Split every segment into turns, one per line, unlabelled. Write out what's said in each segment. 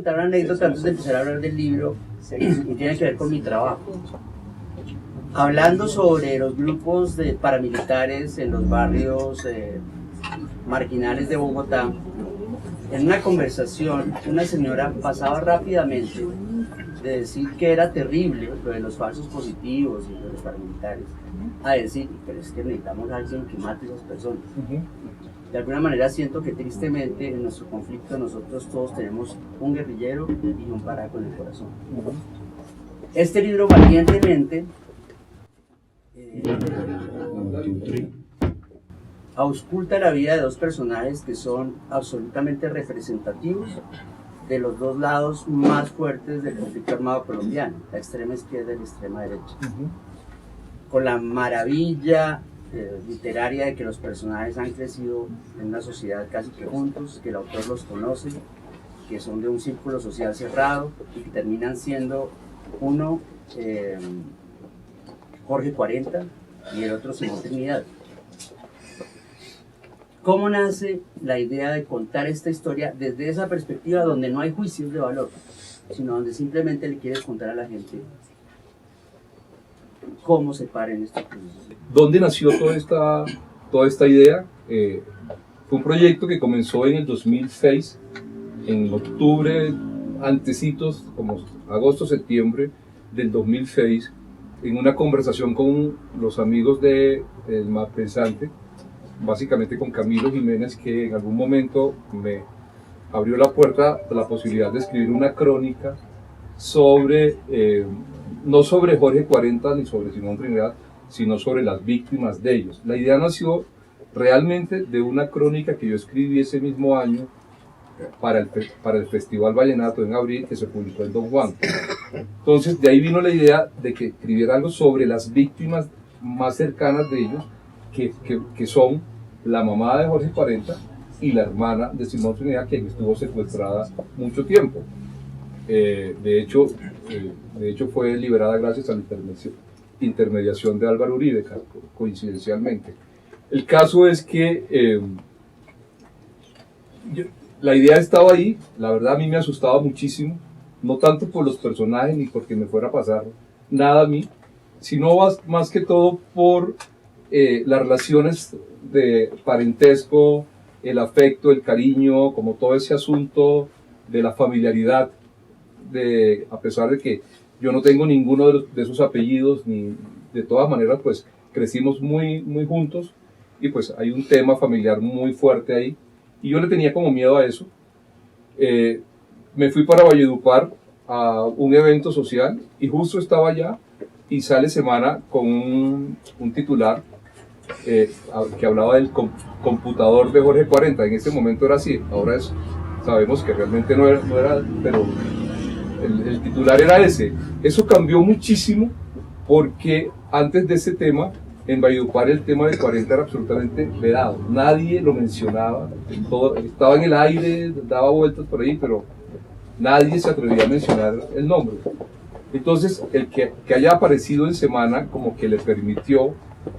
contar una anécdota antes de empezar a hablar del libro y tiene que ver con mi trabajo. Hablando sobre los grupos de paramilitares en los barrios marginales de Bogotá, en una conversación una señora pasaba rápidamente de decir que era terrible lo de los falsos positivos y lo de los paramilitares, a decir, pero es que necesitamos a alguien que mate a esas personas. De alguna manera siento que tristemente en nuestro conflicto nosotros todos tenemos un guerrillero y un paraco en el corazón. Este libro valientemente ausculta la vida de dos personajes que son absolutamente representativos de los dos lados más fuertes del conflicto armado colombiano, la extrema izquierda y la extrema derecha. Con la maravilla literaria de que los personajes han crecido en una sociedad casi que juntos, que el autor los conoce, que son de un círculo social cerrado y que terminan siendo uno Jorge 40 y el otro Simón Trinidad. ¿Cómo nace la idea de contar esta historia desde esa perspectiva donde no hay juicios de valor, sino donde simplemente le quieres contar a la gente cómo se paren estos procesos?
¿Dónde nació toda esta idea? Fue un proyecto que comenzó en el 2006, en octubre, antecitos, como agosto, septiembre del 2006, en una conversación con los amigos de El Más Pensante, básicamente con Camilo Jiménez, que en algún momento me abrió la puerta a la posibilidad de escribir una crónica sobre, no sobre Jorge 40 ni sobre Simón Trinidad, sino sobre las víctimas de ellos. La idea nació realmente de una crónica que yo escribí ese mismo año para el Festival Vallenato en abril, que se publicó en Don Juan. Entonces de ahí vino la idea de que escribiera algo sobre las víctimas más cercanas de ellos, que son la mamá de Jorge 40 y la hermana de Simón Trinidad, quien estuvo secuestrada mucho tiempo. De hecho fue liberada gracias a la intermediación de Álvaro Uribe, coincidencialmente. El caso es que la idea estaba ahí, la verdad a mí me asustaba muchísimo, no tanto por los personajes ni porque me fuera a pasar nada a mí, sino más que todo por las relaciones de parentesco, el afecto, el cariño, como todo ese asunto de la familiaridad, a pesar de que yo no tengo ninguno de esos apellidos, ni de todas maneras pues crecimos muy juntos y pues hay un tema familiar muy fuerte ahí y yo le tenía como miedo a eso. Me fui para Valledupar a un evento social y justo estaba allá y sale Semana con un titular que hablaba del computador de Jorge 40. En ese momento era así, ahora sabemos que realmente no era, pero el titular era ese. Eso cambió muchísimo porque antes de ese tema, en Valledupar el tema de 40 era absolutamente vedado, nadie lo mencionaba, todo estaba en el aire, daba vueltas por ahí, pero nadie se atrevía a mencionar el nombre. Entonces, el que haya aparecido en Semana como que le permitió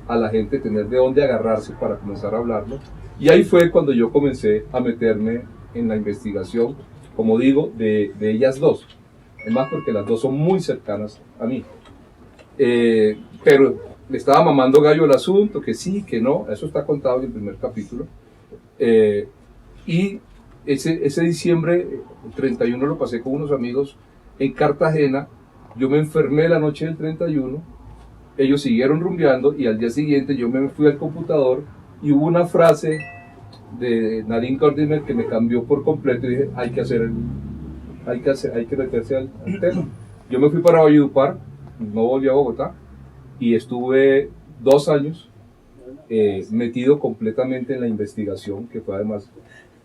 a la gente tener de dónde agarrarse para comenzar a hablarlo. Y ahí fue cuando yo comencé a meterme en la investigación, como digo, de ellas dos. Además porque las dos son muy cercanas a mí. Pero le estaba mamando gallo el asunto, que sí, que no, eso está contado en el primer capítulo. Y ese diciembre, el 31, lo pasé con unos amigos en Cartagena. Yo me enfermé la noche del 31, ellos siguieron rumbeando y al día siguiente yo me fui al computador y hubo una frase de Nadine Gordimer que me cambió por completo y dije, hay que meterse al tema. Yo me fui para Valledupar, no volví a Bogotá y estuve 2 años metido completamente en la investigación, que fue además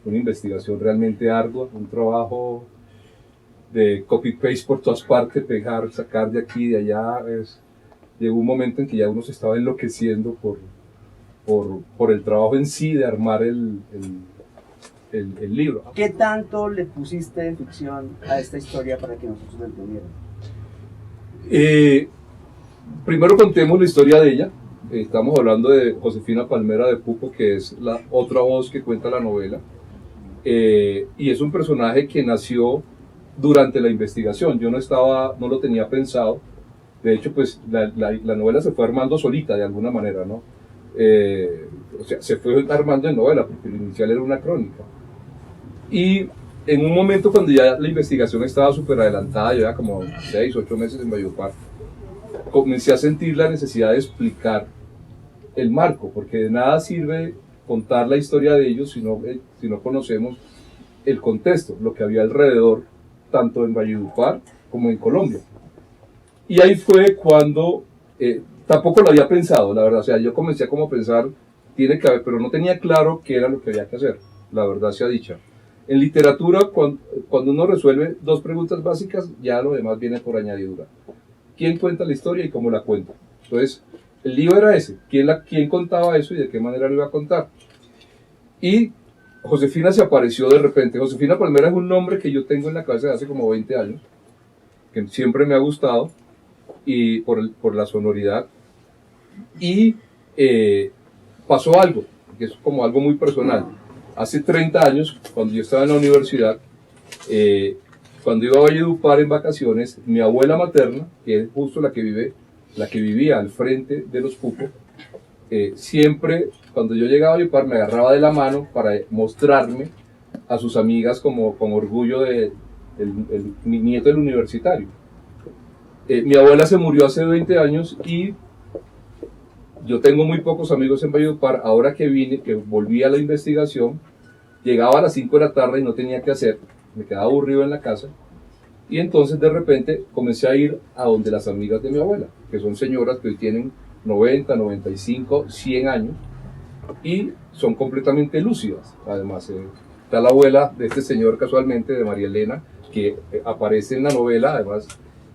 una investigación realmente ardua, un trabajo de copy-paste por todas partes, pegar, sacar de aquí y de allá. Llegó un momento en que ya uno se estaba enloqueciendo por el trabajo en sí de armar el libro.
¿Qué tanto le pusiste de ficción a esta historia para que nosotros la entendiéramos?
Primero contemos la historia de ella. Estamos hablando de Josefina Palmera de Pupo, que es la otra voz que cuenta la novela. Y es un personaje que nació durante la investigación. Yo no lo tenía pensado. De hecho, pues la novela se fue armando solita de alguna manera, ¿no? O sea, se fue armando en novela, porque lo inicial era una crónica. Y en un momento cuando ya la investigación estaba súper adelantada, yo era como 6, 8 meses en Valledupar, comencé a sentir la necesidad de explicar el marco, porque de nada sirve contar la historia de ellos si no conocemos el contexto, lo que había alrededor, tanto en Valledupar como en Colombia. Y ahí fue cuando, tampoco lo había pensado, la verdad, o sea, yo comencé a como pensar, tiene que haber, pero no tenía claro qué era lo que había que hacer, la verdad sea dicha. En literatura, cuando uno resuelve 2 preguntas básicas, ya lo demás viene por añadidura. ¿Quién cuenta la historia y cómo la cuenta? Entonces, el lío era ese, quién contaba eso y de qué manera lo iba a contar. Y Josefina se apareció de repente. Josefina Palmera es un nombre que yo tengo en la cabeza de hace como 20 años, que siempre me ha gustado, y por la sonoridad. Y pasó algo, que es como algo muy personal. Hace 30 años, cuando yo estaba en la universidad, cuando iba a Valledupar en vacaciones, mi abuela materna, que es justo la que vivía al frente de los Pupo, siempre, cuando yo llegaba a Valledupar, me agarraba de la mano para mostrarme a sus amigas como con orgullo de mi nieto del universitario. Mi abuela se murió hace 20 años y yo tengo muy pocos amigos en Valledupar. Ahora que volví a la investigación, llegaba a las 5 de la tarde y no tenía que hacer, me quedaba aburrido en la casa, y entonces de repente comencé a ir a donde las amigas de mi abuela, que son señoras que hoy tienen 90, 95, 100 años, y son completamente lúcidas. Además, está la abuela de este señor, casualmente, de María Elena, que aparece en la novela, además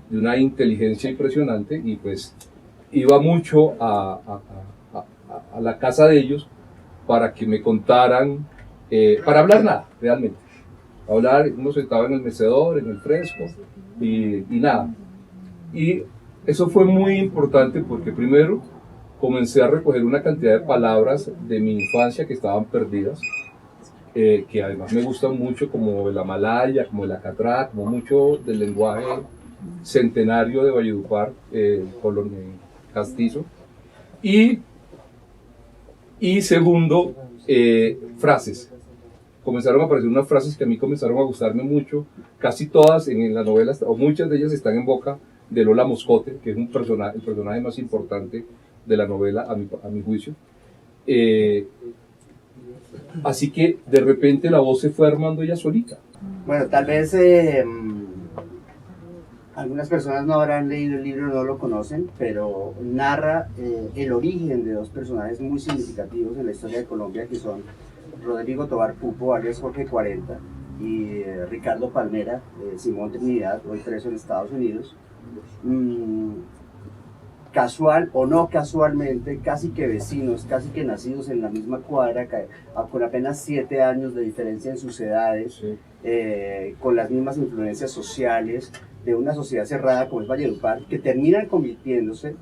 de una inteligencia impresionante, y pues iba mucho a la casa de ellos para que me contaran, para hablar nada, realmente. Hablar, uno sentado en el mecedor, en el fresco, y nada. Y eso fue muy importante porque primero comencé a recoger una cantidad de palabras de mi infancia que estaban perdidas, que además me gustan mucho, como el amalaya, como el acatrá, como mucho del lenguaje centenario de Valledupar, castizo. Y segundo, frases. Comenzaron a aparecer unas frases que a mí comenzaron a gustarme mucho, casi todas en la novela, o muchas de ellas están en boca de Lola Moscote, que es el personaje más importante de la novela, a mi juicio. Así que de repente la voz se fue armando ella solita.
Bueno, tal vez algunas personas no habrán leído el libro, no lo conocen, pero narra el origen de 2 personajes muy significativos en la historia de Colombia, que son Rodrigo Tobar Pupo, alias Jorge 40, y Ricardo Palmera, Simón Trinidad, hoy preso en Estados Unidos. Casual o no casualmente, casi que vecinos, casi que nacidos en la misma cuadra, con apenas 7 años de diferencia en sus edades, sí. Con las mismas influencias sociales de una sociedad cerrada como es Valledupar, que terminan convirtiéndose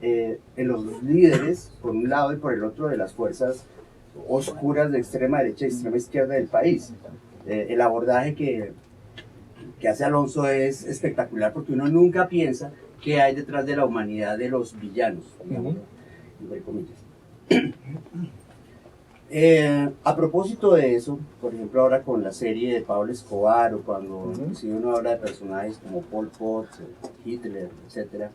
en los líderes, por un lado y por el otro, de las fuerzas oscuras de extrema derecha y extrema izquierda del país. El abordaje que hace Alonso es espectacular, porque uno nunca piensa qué hay detrás de la humanidad de los villanos, digamos, entre comillas. A propósito de eso, por ejemplo, ahora con la serie de Pablo Escobar, o cuando si uno habla de personajes como Pol Pot, Hitler, etc.,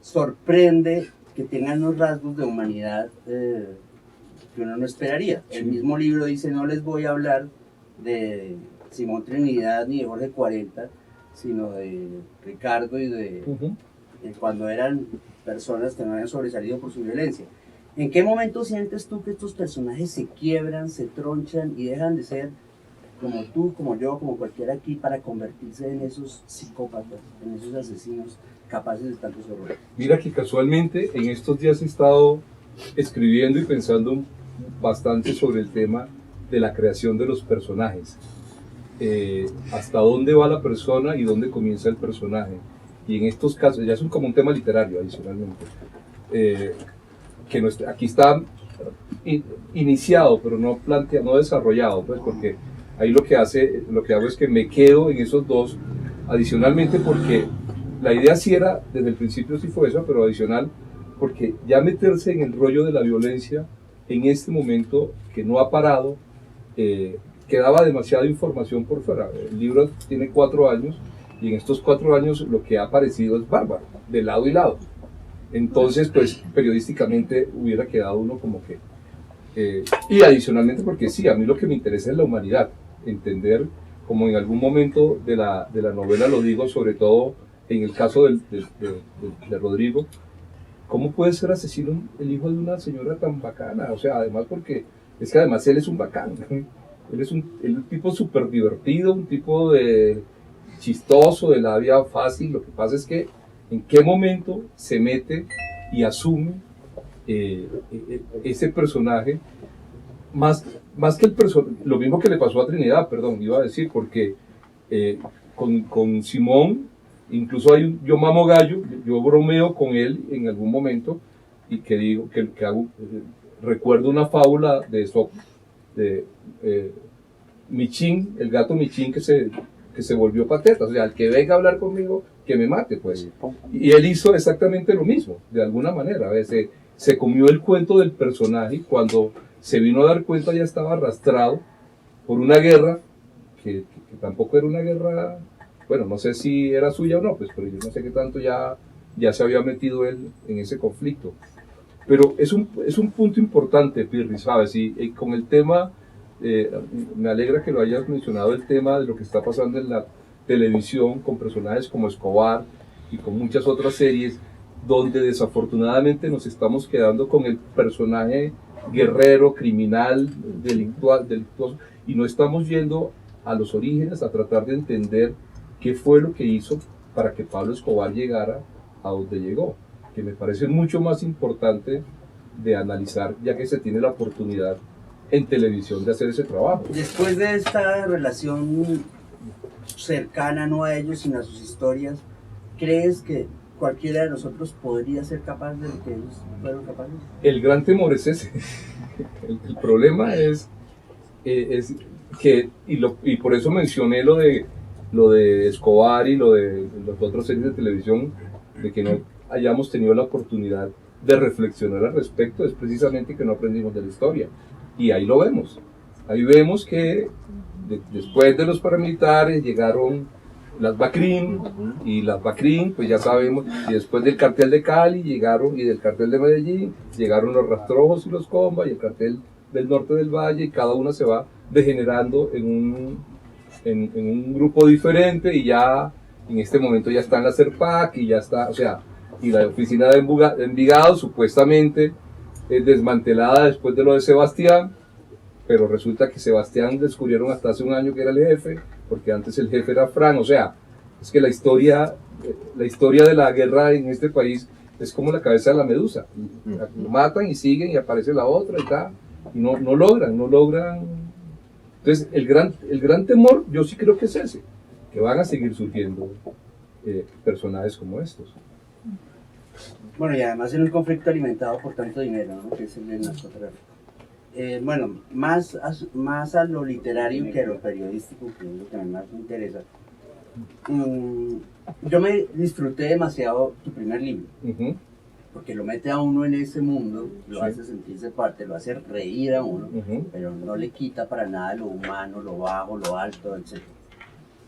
sorprende que tengan unos rasgos de humanidad que uno no esperaría. El mismo libro dice: no les voy a hablar de Simón Trinidad ni de Jorge 40, sino de Ricardo y de cuando eran personas que no habían sobresalido por su violencia. ¿En qué momento sientes tú que estos personajes se quiebran, se tronchan y dejan de ser como tú, como yo, como cualquiera aquí, para convertirse en esos psicópatas, en esos asesinos capaces de tantos horrores?
Mira que casualmente en estos días he estado escribiendo y pensando bastante sobre el tema de la creación de los personajes. Hasta dónde va la persona y dónde comienza el personaje. Y en estos casos, ya es como un tema literario adicionalmente, que aquí está iniciado, pero no desarrollado, pues, porque ahí lo que hago es que me quedo en esos dos, adicionalmente porque la idea sí era, desde el principio sí fue eso, pero adicional, porque ya meterse en el rollo de la violencia en este momento que no ha parado, quedaba demasiada información por fuera. El libro tiene 4 años y en estos 4 años lo que ha aparecido es bárbaro, de lado y lado. Entonces, pues periodísticamente hubiera quedado uno como que... y adicionalmente porque sí, a mí lo que me interesa es la humanidad, entender, como en algún momento de la novela lo digo, sobre todo en el caso de Rodrigo, ¿cómo puede ser asesino el hijo de una señora tan bacana? O sea, además porque, es que además él es un bacán, él es un tipo súper divertido, un tipo de chistoso, de la vida fácil. Lo que pasa es que en qué momento se mete y asume ese personaje, más que el personaje, lo mismo que le pasó a Trinidad, perdón, iba a decir, porque con Simón, incluso yo mamo gallo, yo bromeo con él en algún momento, y que digo, que hago, recuerdo una fábula de Michín, el gato Michín que se volvió pateta, o sea, al que venga a hablar conmigo, que me mate, pues. Y él hizo exactamente lo mismo, de alguna manera, a veces se comió el cuento del personaje, cuando se vino a dar cuenta ya estaba arrastrado por una guerra, que tampoco era una guerra, bueno, no sé si era suya o no, pues, pero yo no sé qué tanto ya se había metido él en ese conflicto. Pero es un punto importante, Pirri, ¿sabes? Y con el tema, me alegra que lo hayas mencionado, el tema de lo que está pasando en la televisión con personajes como Escobar y con muchas otras series, donde desafortunadamente nos estamos quedando con el personaje guerrero, criminal, delictuoso, y no estamos yendo a los orígenes a tratar de entender qué fue lo que hizo para que Pablo Escobar llegara a donde llegó, que me parece mucho más importante de analizar, ya que se tiene la oportunidad en televisión de hacer ese trabajo.
Después de esta relación cercana, no a ellos, sino a sus historias, ¿crees que cualquiera de nosotros podría ser capaz de lo que ellos fueron capaces?
El gran temor es ese. El problema es que, y por eso mencioné lo de Escobar y lo de las otras series de televisión, de que no hayamos tenido la oportunidad de reflexionar al respecto, es precisamente que no aprendimos de la historia. Y ahí lo vemos. Ahí vemos que después de los paramilitares llegaron las BACRIM, y las BACRIM, pues ya sabemos, y después del cartel de Cali llegaron, y del cartel de Medellín, llegaron los Rastrojos y los Comba, y el cartel del norte del Valle, y cada una se va degenerando en un grupo diferente, y ya en este momento ya está en la CERPAC, y ya está, o sea, y la oficina de Envigado supuestamente desmantelada después de lo de Sebastián, pero resulta que Sebastián descubrieron hasta hace un año que era el jefe, porque antes el jefe era Fran. O sea, es que la historia de la guerra en este país es como la cabeza de la medusa. Lo matan y siguen y aparece la otra y tal, y no logran. Entonces, el gran temor yo sí creo que es ese, que van a seguir surgiendo personajes como estos.
Bueno, y además en un conflicto alimentado por tanto dinero, ¿no? Que es el del narcotráfico. Bueno, más a lo literario que a lo periodístico, que es lo que más me interesa. Yo me disfruté demasiado tu primer libro, porque lo mete a uno en ese mundo, lo hace sentirse parte, lo hace reír a uno, pero no le quita para nada lo humano, lo bajo, lo alto, etc.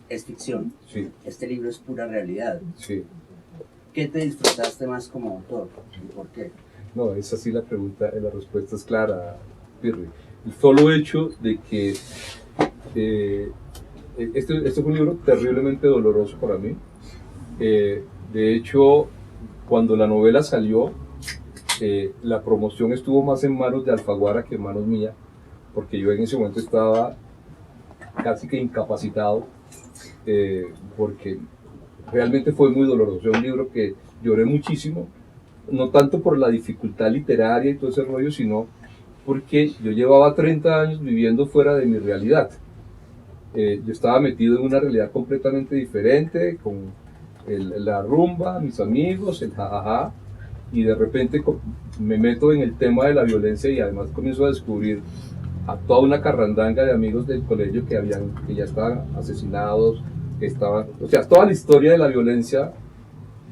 Es ficción.
Sí.
Este libro es pura realidad.
Sí.
¿Qué te disfrutaste más como autor y por qué?
No, esa sí la respuesta es clara, Pirri. El solo hecho de que este fue un libro terriblemente doloroso para mí. De hecho, cuando la novela salió, la promoción estuvo más en manos de Alfaguara que en manos mías, porque yo en ese momento estaba casi que incapacitado, porque realmente fue muy doloroso. Es un libro que lloré muchísimo, no tanto por la dificultad literaria y todo ese rollo, sino porque yo llevaba 30 años viviendo fuera de mi realidad. Yo estaba metido en una realidad completamente diferente, con la rumba, mis amigos, el jajaja, y de repente me meto en el tema de la violencia y además comienzo a descubrir a toda una carrandanga de amigos del colegio que ya estaban asesinados, que estaban, o sea, toda la historia de la violencia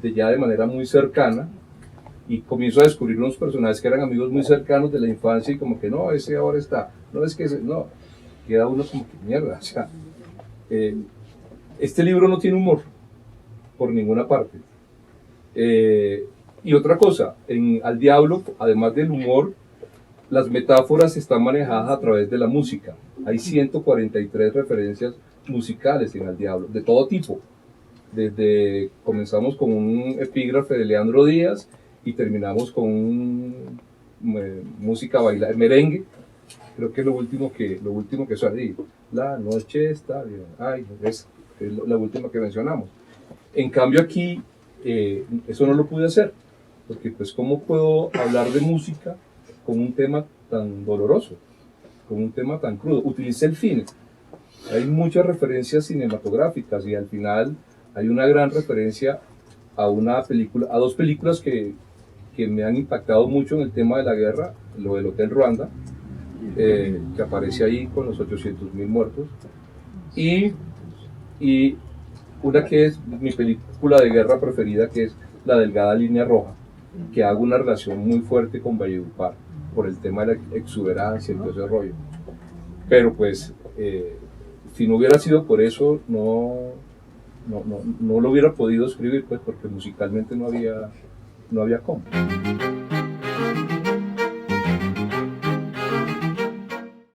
de manera muy cercana, y comienzo a descubrir unos personajes que eran amigos muy cercanos de la infancia y como que no, ese ahora está, no es que ese, no, queda uno como que mierda, o sea, este libro no tiene humor por ninguna parte. Y otra cosa, en Al Diablo, además del humor, las metáforas están manejadas a través de la música. Hay 143 referencias musicales en Al Diablo, de todo tipo. Comenzamos con un epígrafe de Leandro Díaz y terminamos con música bailar, merengue. Creo que es lo último que suena. La noche está bien. Ay, es la última que mencionamos. En cambio aquí, eso no lo pude hacer, porque pues cómo puedo hablar de música con un tema tan doloroso, con un tema tan crudo. Utilicé el cine. Hay muchas referencias cinematográficas y al final hay una gran referencia a dos películas que me han impactado mucho en el tema de la guerra, lo del Hotel Ruanda, que aparece ahí con los 800.000 muertos, y una que es mi película de guerra preferida, que es La Delgada Línea Roja, que hago una relación muy fuerte con Valledupar por el tema de la exuberancia y todo ese rollo. Pero pues, si no hubiera sido por eso, no lo hubiera podido escribir, pues porque musicalmente no había cómo.